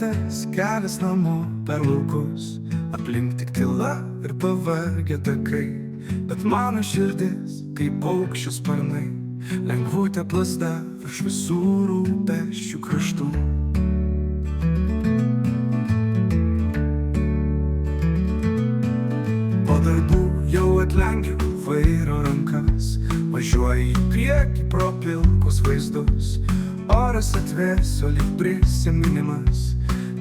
Nusiautęs kelias namo per laukus, aplink tik tyla ir pavargę takai, bet mano širdis kaip paukščių sparnai, lengvutė plazda virš visų rūpesčių kraštų. Po darbų jau atlenkiu vairo rankas, važiuoju į priekį pro pilkus vaizdus. Oras atvėso lyg prisiminimas,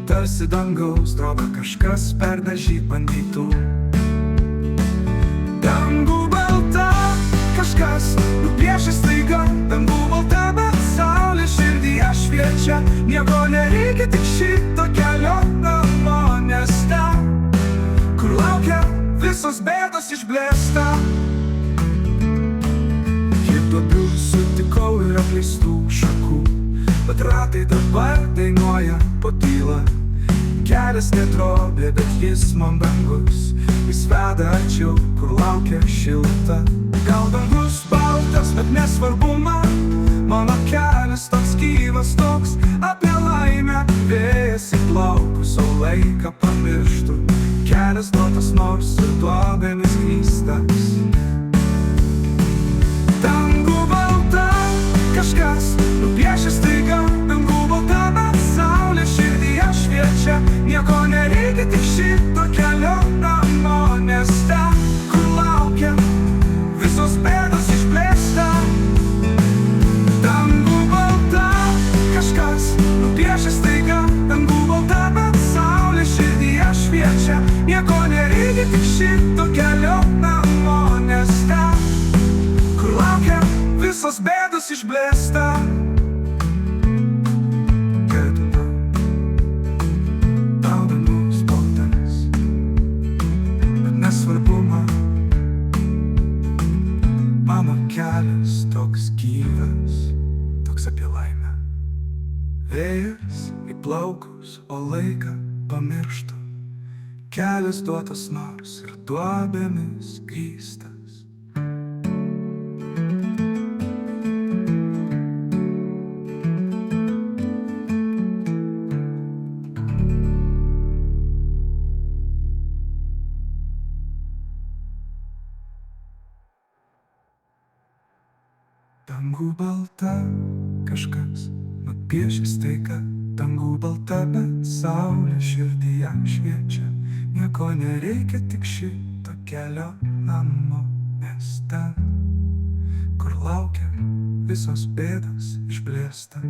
tarsi dangaus drobą kažkas perdažyt bandytų. Dangų balta, kažkas nupiešė staiga. Dangų balta, bet saulė širdyje šviečia. Nieko nereikia, tik šito kelio namo, nes ten, kur laukia, visos bėdos išblėsta. Kiek duobių sutikau ir apleistų šakų, bet ratai dabar dainuoja po tylą. Kelias netrobė, bet jis man brangus, jis veda arčiau, kur laukia šilta. Gal dangus baltas, bet nesvarbu man, mano kelias toks gyvas, toks apie laimę. Vėjas į plaukus, o laiką pamirštų, kelias duotas nors ir duobėmis grįstas. Dangų balta, kažkas nupiešė staiga. Dangų balta, bet saulė širdyje šviečia. Nieko nereikia, tik šito kelio namo, nes ten, kur laukia, visos bėdos išblėsta. Dangų balta, kažkas nupiešė staiga. Dangų balta, bet saulė širdyje šviečia. Nieko nereikia, tik šito kelio namo, nes ten, kur laukia, visos bėdos išblėsta. Tau dangus baltas, bet nesvarbu man, mano kelias toks gyvas, toks apie laimę. Vėjas į plaukus, o laiką pamirštų, kelias duotas nors ir duobėmis grįstas. Dangų balta, kažkas nupiešė staiga. Dangų balta, bet saulė širdyje šviečia. Nieko nereikia, tik šito kelio namo, nes ten, kur laukia, visos bėdos išblėsta.